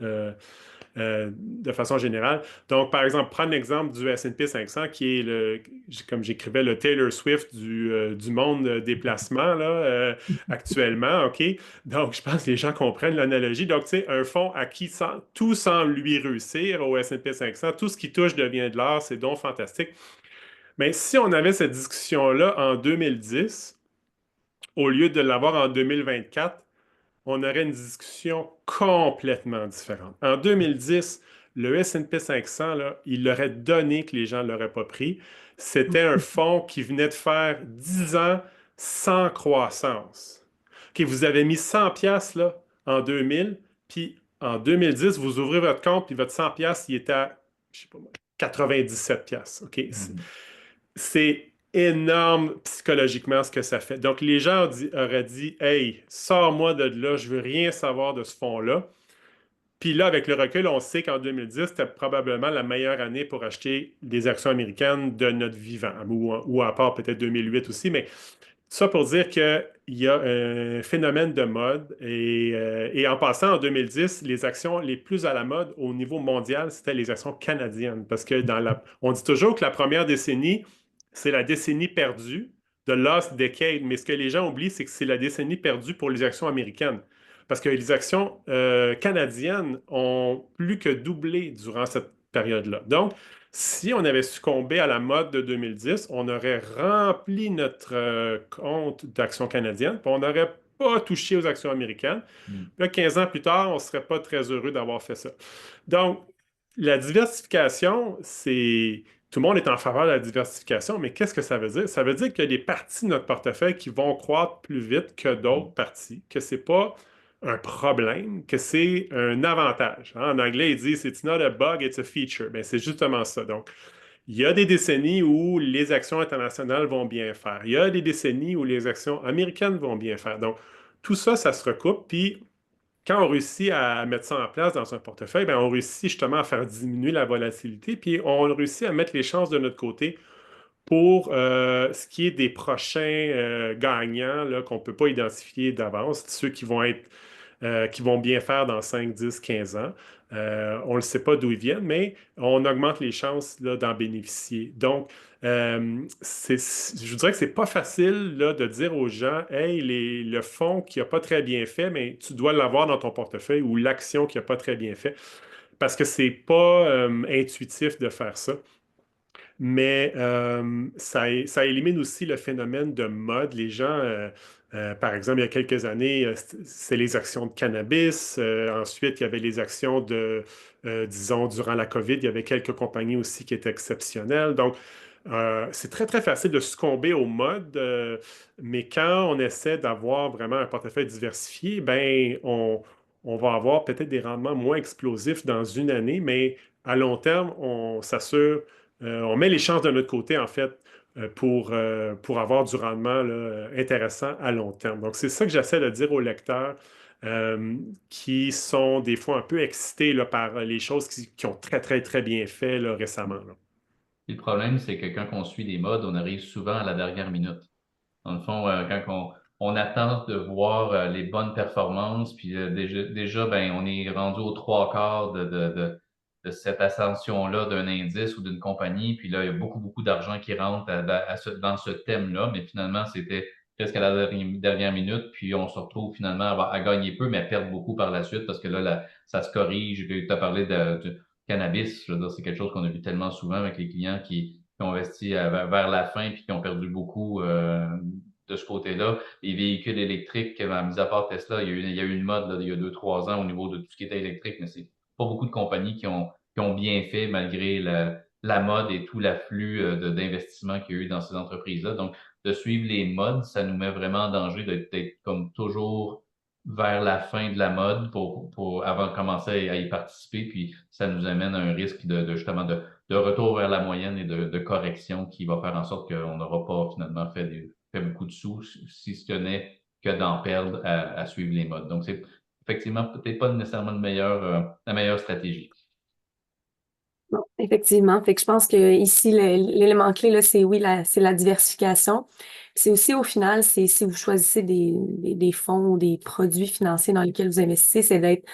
de façon générale. Donc, par exemple, prendre l'exemple du S&P 500 qui est, comme j'écrivais, le Taylor Swift du monde des placements là, actuellement, OK? Donc, je pense que les gens comprennent l'analogie. Donc, tu sais, un fonds à qui tout semble lui réussir au S&P 500, tout ce qui touche devient de l'or, c'est donc fantastique. Mais si on avait cette discussion-là en 2010, au lieu de l'avoir en 2024, on aurait une discussion complètement différente. En 2010, le S&P 500, là, il l'aurait donné que les gens ne l'auraient pas pris. C'était un fonds qui venait de faire 10 ans sans croissance. OK, vous avez mis 100 pièces là en 2000, puis en 2010, vous ouvrez votre compte, puis votre 100 pièces, il était à, je sais pas moi, 97 pièces. OK, c'est énorme psychologiquement ce que ça fait. Donc, les gens auraient dit, hey, sors-moi de là, je veux rien savoir de ce fonds-là. Puis là, avec le recul, on sait qu'en 2010, c'était probablement la meilleure année pour acheter des actions américaines de notre vivant, ou à part peut-être 2008 aussi, mais ça pour dire qu'il y a un phénomène de mode et en passant en 2010, les actions les plus à la mode au niveau mondial, c'était les actions canadiennes. Parce que on dit toujours que la première décennie, c'est la décennie perdue, de Lost Decade. Mais ce que les gens oublient, c'est que c'est la décennie perdue pour les actions américaines. Parce que les actions canadiennes ont plus que doublé durant cette période-là. Donc, si on avait succombé à la mode de 2010, on aurait rempli notre compte d'actions canadiennes, puis on n'aurait pas touché aux actions américaines. Puis là, 15 ans plus tard, on ne serait pas très heureux d'avoir fait ça. Donc, la diversification, c'est... Tout le monde est en faveur de la diversification, mais qu'est-ce que ça veut dire? Ça veut dire qu'il y a des parties de notre portefeuille qui vont croître plus vite que d'autres parties, que ce n'est pas un problème, que c'est un avantage. Hein? En anglais, ils disent it's not a bug, it's a feature. Ben, c'est justement ça. Donc, il y a des décennies où les actions internationales vont bien faire. Il y a des décennies où les actions américaines vont bien faire. Donc, tout ça, ça se recoupe. Puis, quand on réussit à mettre ça en place dans un portefeuille, ben, on réussit justement à faire diminuer la volatilité. Puis, on réussit à mettre les chances de notre côté pour ce qui est des prochains gagnants là, qu'on ne peut pas identifier d'avance, ceux qui vont bien faire dans 5, 10, 15 ans. On ne sait pas d'où ils viennent, mais on augmente les chances là, d'en bénéficier. Donc, je dirais que c'est pas facile là, de dire aux gens, hey, le fonds qui n'a pas très bien fait, mais tu dois l'avoir dans ton portefeuille ou l'action qui n'a pas très bien fait, parce que c'est pas intuitif de faire ça. Mais ça élimine aussi le phénomène de mode. Les gens, par exemple, il y a quelques années, c'est les actions de cannabis. Ensuite, il y avait les actions disons, durant la COVID, il y avait quelques compagnies aussi qui étaient exceptionnelles. Donc, c'est très, très facile de succomber au mode, mais quand on essaie d'avoir vraiment un portefeuille diversifié, ben, on va avoir peut-être des rendements moins explosifs dans une année, mais à long terme, on s'assure on met les chances de notre côté, en fait, pour avoir du rendement là, intéressant à long terme. Donc, c'est ça que j'essaie de dire aux lecteurs qui sont des fois un peu excités là, par les choses qui ont très, très, très bien fait là, récemment. Là. Et le problème, c'est que quand on suit des modes, on arrive souvent à la dernière minute. Dans le fond, quand on attend de voir les bonnes performances, puis déjà, ben, on est rendu aux trois quarts de cette ascension-là d'un indice ou d'une compagnie, puis là, il y a beaucoup, beaucoup d'argent qui rentre dans ce thème-là, mais finalement, c'était presque à la dernière minute, puis on se retrouve finalement à gagner peu, mais à perdre beaucoup par la suite, parce que là, ça se corrige. Tu as parlé de cannabis, je veux dire, c'est quelque chose qu'on a vu tellement souvent avec les clients qui ont investi vers la fin puis qui ont perdu beaucoup de ce côté-là. Les véhicules électriques, mis à part Tesla, il y a eu une mode là, il y a 2, 3 ans au niveau de tout ce qui était électrique, mais c'est pas beaucoup de compagnies qui ont bien fait malgré la mode et tout l'afflux d'investissement qu'il y a eu dans ces entreprises-là. Donc, de suivre les modes, ça nous met vraiment en danger d'être comme toujours vers la fin de la mode avant de commencer à y participer, puis ça nous amène à un risque justement de retour vers la moyenne et de correction qui va faire en sorte qu'on n'aura pas finalement fait beaucoup de sous, si ce n'est que d'en perdre à suivre les modes. Donc, c'est effectivement peut-être pas nécessairement la meilleure stratégie. Non, effectivement. Fait que je pense que ici, l'élément clé, là, c'est oui, c'est la diversification. C'est aussi au final, c'est si vous choisissez des fonds ou des produits financiers dans lesquels vous investissez, c'est d'être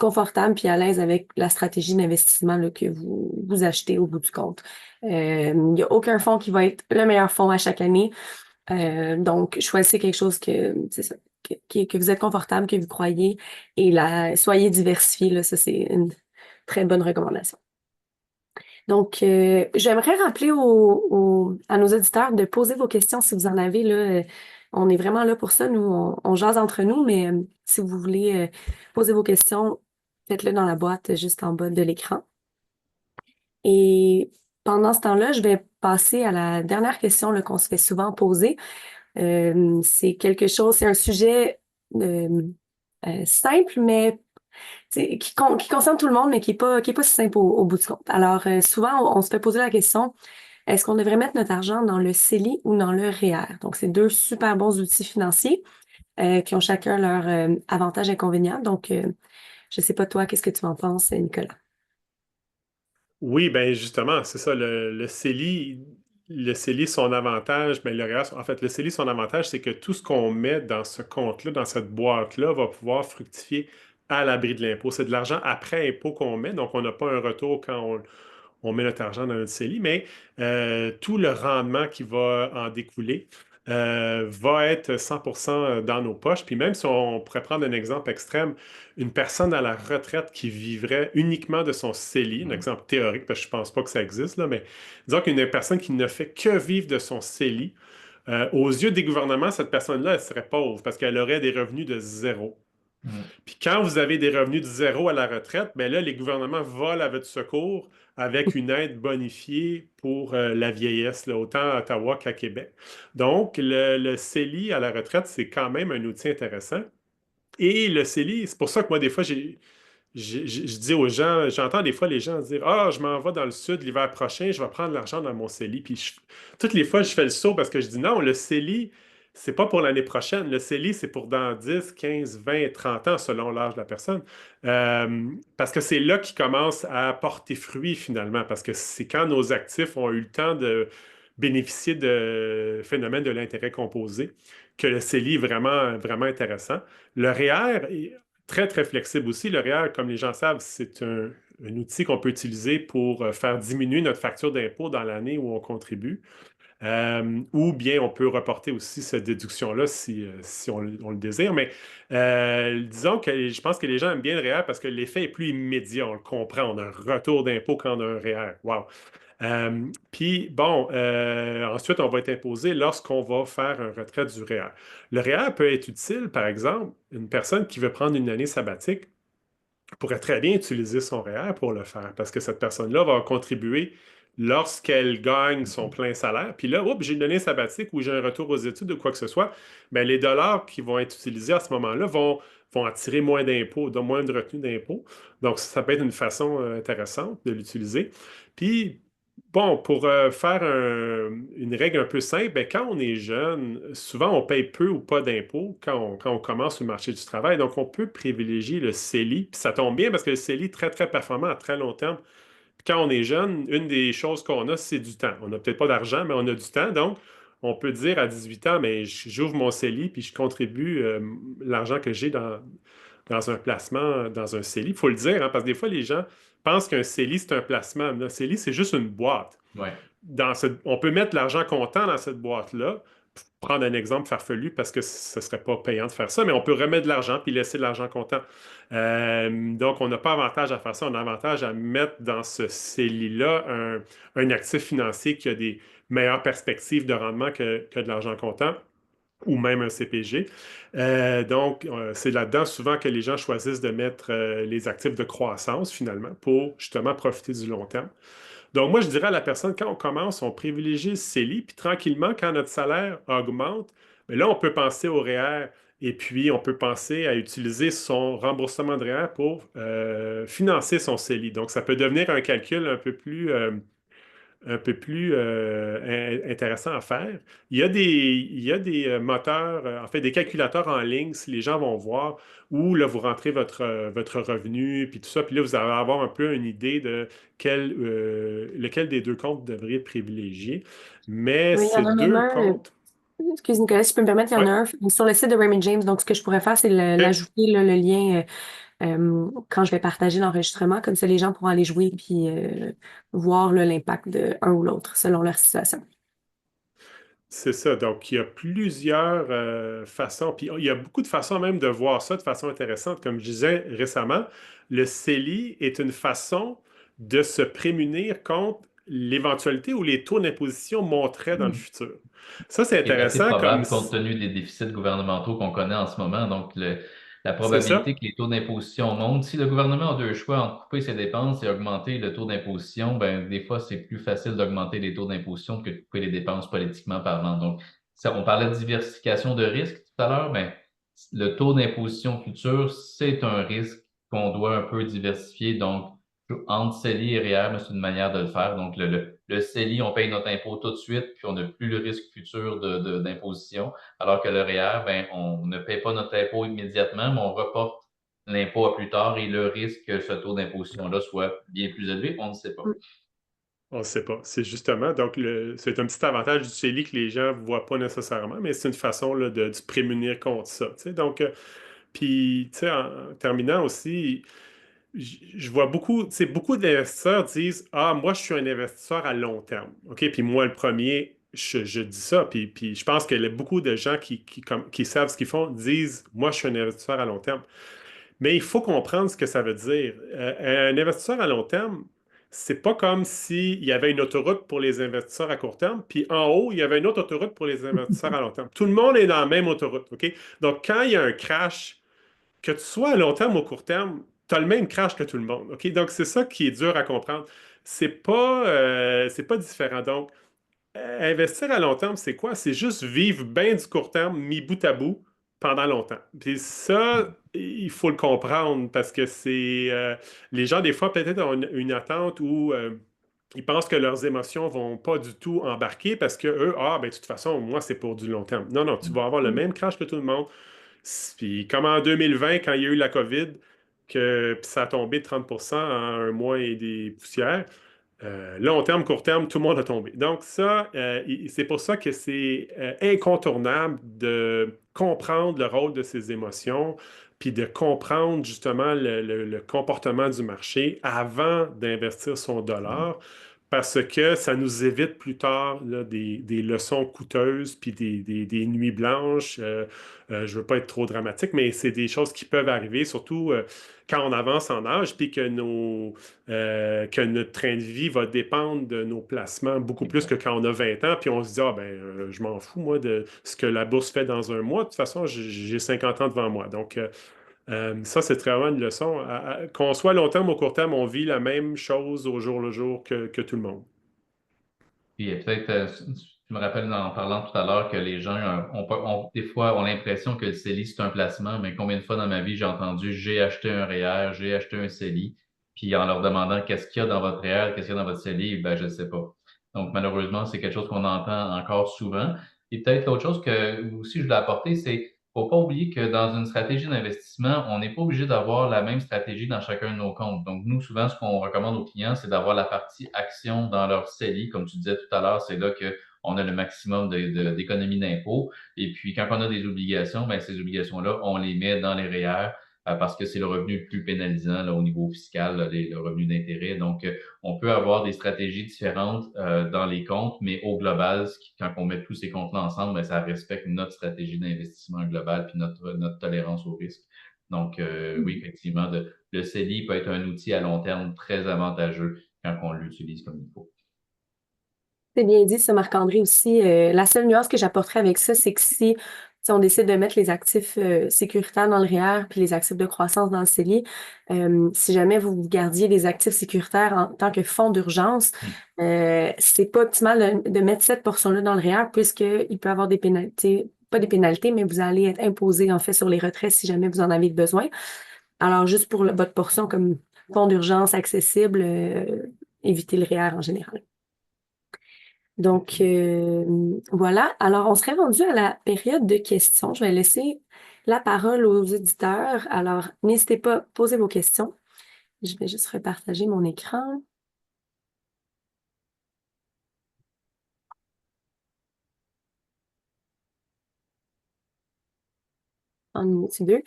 confortable puis à l'aise avec la stratégie d'investissement là, que vous achetez au bout du compte. Il n'y a aucun fonds qui va être le meilleur fonds à chaque année. Donc, choisissez quelque chose c'est ça, que vous êtes confortable, que vous croyez, et soyez diversifiés, là, ça, c'est une très bonne recommandation. Donc, j'aimerais rappeler à nos auditeurs de poser vos questions si vous en avez, là. On est vraiment là pour ça. Nous, on jase entre nous, mais si vous voulez poser vos questions, faites-le dans la boîte juste en bas de l'écran. Et pendant ce temps-là, je vais passer à la dernière question là, qu'on se fait souvent poser. C'est un sujet simple, mais qui concerne tout le monde, mais qui est pas si simple au bout du compte. Alors, souvent, on se fait poser la question, est-ce qu'on devrait mettre notre argent dans le CELI ou dans le REER? Donc, c'est deux super bons outils financiers qui ont chacun leur avantages et inconvénients. Donc, je sais pas toi, qu'est-ce que tu en penses, Nicolas? Oui, ben justement, c'est ça, le CELI, son avantage, mais le reste, en fait, le CELI, son avantage, c'est que tout ce qu'on met dans ce compte-là, dans cette boîte-là, va pouvoir fructifier à l'abri de l'impôt. C'est de l'argent après impôt qu'on met, donc on n'a pas un retour quand on met notre argent dans notre CELI, mais tout le rendement qui va en découler va être 100% dans nos poches. Puis même si on pourrait prendre un exemple extrême, une personne à la retraite qui vivrait uniquement de son CELI, un exemple théorique, parce que je ne pense pas que ça existe, là, mais disons qu'une personne qui ne fait que vivre de son CELI, aux yeux des gouvernements, cette personne-là, elle serait pauvre parce qu'elle aurait des revenus de zéro. Mm. Puis quand vous avez des revenus de zéro à la retraite, bien là, les gouvernements volent à votre secours avec une aide bonifiée pour la vieillesse, là, autant à Ottawa qu'à Québec. Donc, le CELI à la retraite, c'est quand même un outil intéressant. Et le CELI, c'est pour ça que moi, des fois, je dis aux gens, j'entends des fois les gens dire, ah, je m'en vais dans le sud l'hiver prochain, je vais prendre l'argent dans mon CELI. Puis toutes les fois, je fais le saut parce que je dis non, le CELI, c'est pas pour l'année prochaine. Le CELI, c'est pour dans 10, 15, 20, 30 ans, selon l'âge de la personne. Parce que c'est là qu'il commence à porter fruit finalement, parce que c'est quand nos actifs ont eu le temps de bénéficier de phénomènes de l'intérêt composé que le CELI est vraiment, vraiment intéressant. Le REER est très, très flexible aussi. Le REER, comme les gens savent, c'est un outil qu'on peut utiliser pour faire diminuer notre facture d'impôt dans l'année où on contribue. Ou bien on peut reporter aussi cette déduction-là si on le désire. Mais disons que je pense que les gens aiment bien le REER parce que l'effet est plus immédiat. On le comprend. On a un retour d'impôt quand on a un REER. Wow! Puis, bon, ensuite, on va être imposé lorsqu'on va faire un retrait du REER. Le REER peut être utile, par exemple, une personne qui veut prendre une année sabbatique pourrait très bien utiliser son REER pour le faire parce que cette personne-là va contribuer lorsqu'elle gagne son plein salaire. Puis là, oups, j'ai une année sabbatique ou j'ai un retour aux études ou quoi que ce soit, bien, les dollars qui vont être utilisés à ce moment-là vont attirer moins d'impôts, donc moins de retenue d'impôts. Donc, ça peut être une façon intéressante de l'utiliser. Puis, bon, pour faire une règle un peu simple, ben, quand on est jeune, souvent on paye peu ou pas d'impôts quand on commence sur le marché du travail. Donc, on peut privilégier le CELI. Puis ça tombe bien parce que le CELI est très, très performant à très long terme. Puis quand on est jeune, une des choses qu'on a, c'est du temps. On n'a peut-être pas d'argent, mais on a du temps. Donc, on peut dire à 18 ans, mais j'ouvre mon CELI puis je contribue l'argent que j'ai dans un placement, dans un CELI. Il faut le dire, hein, parce que des fois, les gens pensent qu'un CELI, c'est un placement. Un CELI, c'est juste une boîte. Ouais. On peut mettre l'argent comptant dans cette boîte-là. Prendre un exemple farfelu parce que ce ne serait pas payant de faire ça, mais on peut remettre de l'argent puis laisser de l'argent comptant. Donc, on n'a pas avantage à faire ça. On a avantage à mettre dans ce CELI-là un actif financier qui a des meilleures perspectives de rendement que de l'argent comptant ou même un CPG. Donc, c'est là-dedans souvent que les gens choisissent de mettre les actifs de croissance, finalement, pour justement profiter du long terme. Donc, moi, je dirais à la personne, quand on commence, on privilégie le CELI, puis tranquillement, quand notre salaire augmente, bien là, on peut penser au REER et puis on peut penser à utiliser son remboursement de REER pour financer son CELI. Donc, ça peut devenir un calcul un peu plus intéressant à faire. Il y a des moteurs, en fait, des calculateurs en ligne, si les gens vont voir, où là, vous rentrez votre revenu, puis tout ça, puis là, vous allez avoir un peu une idée de lequel des deux comptes vous devriez privilégier. Mais Oui, il y en ces a même deux un. comptes, Excuse Nicolas, si je peux me permettre, il y en ouais, a un sur le site de Raymond James. Donc, ce que je pourrais faire, c'est OK, l'ajouter, là, le lien. quand je vais partager l'enregistrement. Comme ça, les gens pourront aller jouer puis voir là, l'impact de un ou l'autre selon leur situation. C'est ça. Donc, il y a plusieurs façons. Puis, il y a beaucoup de façons même de voir ça de façon intéressante. Comme je disais récemment, le CELI est une façon de se prémunir contre l'éventualité où les taux d'imposition monteraient dans le futur. Ça, c'est Qui est assez intéressant comme... probable compte tenu des déficits gouvernementaux qu'on connaît en ce moment. Donc, la C'est ça? probabilité que les taux d'imposition montent, si le gouvernement a deux choix entre couper ses dépenses et augmenter le taux d'imposition, ben, des fois, c'est plus facile d'augmenter les taux d'imposition que de couper les dépenses politiquement parlant. Donc, ça, on parlait de diversification de risques tout à l'heure, mais le taux d'imposition futur, c'est un risque qu'on doit un peu diversifier. Donc, entre CELI et REER, c'est une manière de le faire. Donc, le CELI, on paye notre impôt tout de suite, puis on n'a plus le risque futur d'imposition. Alors que le REER, ben, on ne paye pas notre impôt immédiatement, mais on reporte l'impôt à plus tard et le risque que ce taux d'imposition-là soit bien plus élevé, on ne sait pas. On ne sait pas. C'est justement, donc, c'est un petit avantage du CELI que les gens ne voient pas nécessairement, mais c'est une façon là, de se prémunir contre ça. Tu sais. Donc, puis, tu sais, en terminant aussi, je vois beaucoup, tu sais, beaucoup d'investisseurs disent, ah, moi, je suis un investisseur à long terme. OK? Puis moi, le premier, je dis ça. Puis je pense qu'il y a beaucoup de gens qui savent ce qu'ils font disent, moi, je suis un investisseur à long terme. Mais il faut comprendre ce que ça veut dire. Un investisseur à long terme, c'est pas comme s'il y avait une autoroute pour les investisseurs à court terme, puis en haut, il y avait une autre autoroute pour les investisseurs à long terme. Tout le monde est dans la même autoroute, OK? Donc, quand il y a un crash, que tu sois à long terme ou au court terme, tu as le même crash que tout le monde, OK? Donc, c'est ça qui est dur à comprendre. C'est pas différent. Donc, investir à long terme, c'est quoi? C'est juste vivre bien du court terme, mis bout à bout, pendant longtemps. Puis ça, il faut le comprendre parce que les gens, des fois, peut-être ont une attente où ils pensent que leurs émotions vont pas du tout embarquer parce que eux, ah, ben, de toute façon, moi, c'est pour du long terme. Non, non, tu vas avoir le même crash que tout le monde. Puis comme en 2020, quand il y a eu la COVID, puis ça a tombé de 30% en un mois et des poussières, long terme, court terme, tout le monde a tombé. Donc ça, c'est pour ça que c'est incontournable de comprendre le rôle de ces émotions, puis de comprendre justement le comportement du marché avant d'investir son dollar, parce que ça nous évite plus tard là, des leçons coûteuses, puis des nuits blanches. Je ne veux pas être trop dramatique, mais c'est des choses qui peuvent arriver, surtout quand on avance en âge, puis que notre train de vie va dépendre de nos placements beaucoup plus que quand on a 20 ans, puis on se dit, ah ben, je m'en fous, moi, de ce que la bourse fait dans un mois. De toute façon, j'ai 50 ans devant moi. Donc, ça, c'est vraiment une leçon. Qu'on soit long terme ou court terme, on vit la même chose au jour le jour que tout le monde. Puis peut-être, je me rappelle en parlant tout à l'heure que les gens des fois ont l'impression que le CELI, c'est un placement, mais combien de fois dans ma vie j'ai entendu j'ai acheté un REER, j'ai acheté un CELI, puis en leur demandant qu'est-ce qu'il y a dans votre REER, qu'est-ce qu'il y a dans votre CELI, ben je ne sais pas. Donc malheureusement, c'est quelque chose qu'on entend encore souvent. Et peut-être l'autre chose que aussi je voulais apporter, c'est faut pas oublier que dans une stratégie d'investissement, on n'est pas obligé d'avoir la même stratégie dans chacun de nos comptes. Donc, nous, souvent, ce qu'on recommande aux clients, c'est d'avoir la partie action dans leur CELI. Comme tu disais tout à l'heure, c'est là qu'on a le maximum d'économies d'impôts. Et puis, quand on a des obligations, ben, ces obligations-là, on les met dans les REER parce que c'est le revenu le plus pénalisant là, au niveau fiscal, là, le revenu d'intérêt. Donc, on peut avoir des stratégies différentes dans les comptes, mais au global, quand on met tous ces comptes-là ensemble, ben, ça respecte notre stratégie d'investissement global puis notre tolérance au risque. Donc, oui, effectivement, le CELI peut être un outil à long terme très avantageux quand on l'utilise comme il faut. C'est bien dit, ça, Marc-André aussi. La seule nuance que j'apporterais avec ça, c'est que si on décide de mettre les actifs sécuritaires dans le REER puis les actifs de croissance dans le CELI, si jamais vous gardiez les actifs sécuritaires en tant que fonds d'urgence, c'est pas optimal de mettre cette portion-là dans le REER puisqu'il peut y avoir des pénalités, pas des pénalités, mais vous allez être imposé en fait sur les retraits si jamais vous en avez besoin. Alors, juste pour votre portion comme fonds d'urgence accessible, évitez le REER en général. Donc, voilà. Alors, on serait rendu à la période de questions. Je vais laisser la parole aux auditeurs. Alors, n'hésitez pas à poser vos questions. Je vais juste repartager mon écran. En une minute ou deux.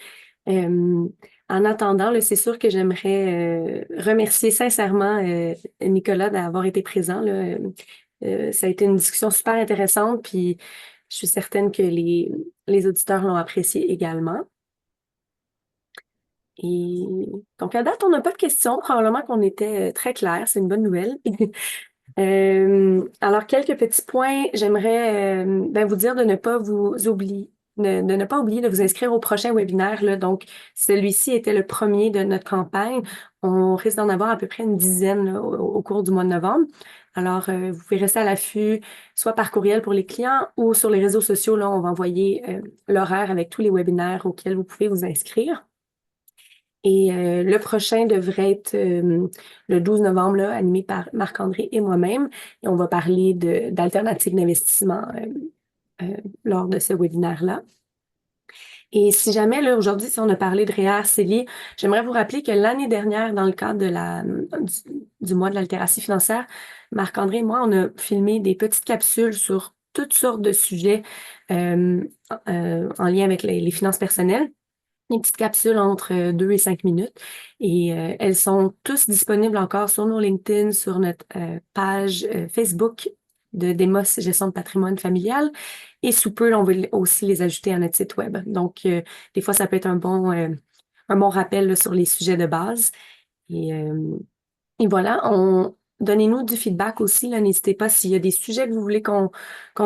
Euh, En attendant, là, c'est sûr que j'aimerais remercier sincèrement Nicolas d'avoir été présent, là. Ça a été une discussion super intéressante, puis je suis certaine que les auditeurs l'ont apprécié également. Et donc, à date, on n'a pas de questions. Probablement qu'on était très clair. C'est une bonne nouvelle. Alors, quelques petits points. J'aimerais ben, vous dire de ne pas vous oublier, de ne pas oublier de vous inscrire au prochain webinaire, là. Donc, celui-ci était le premier de notre campagne. On risque d'en avoir à peu près une dizaine là, au cours du mois de novembre. Alors, vous pouvez rester à l'affût, soit par courriel pour les clients ou sur les réseaux sociaux. Là, on va envoyer l'horaire avec tous les webinaires auxquels vous pouvez vous inscrire. Et le prochain devrait être le 12 novembre, là, animé par Marc-André et moi-même. Et on va parler d'alternatives d'investissement lors de ce webinaire-là. Et si jamais, là, aujourd'hui, si on a parlé de REER CELI, j'aimerais vous rappeler que l'année dernière, dans le cadre du mois de l'altération financière, Marc-André et moi, on a filmé des petites capsules sur toutes sortes de sujets euh, en lien avec les finances personnelles. Des petites capsules entre 2 et 5 minutes. Et elles sont tous disponibles encore sur nos LinkedIn, sur notre page Facebook de Demos Gestion de patrimoine familial. Et sous peu, là, on va aussi les ajouter à notre site web. Donc, des fois, ça peut être un bon rappel là, sur les sujets de base. Et, euh, et voilà, donnez-nous du feedback aussi, là. N'hésitez pas s'il y a des sujets que vous voulez qu'on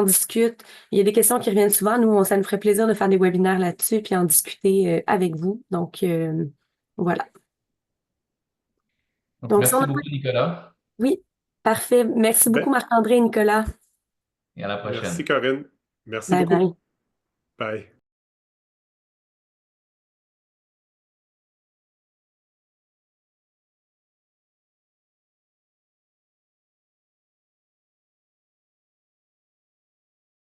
discute. Il y a des questions qui reviennent souvent. Nous, ça nous ferait plaisir de faire des webinaires là-dessus puis en discuter avec vous. Donc, voilà. Donc, Donc, si on merci a pas... beaucoup, Nicolas, Oui, parfait. Merci beaucoup, Ben, Marc-André et Nicolas. et à la merci prochaine. Corinne. Merci Bye beaucoup. bye. Bye.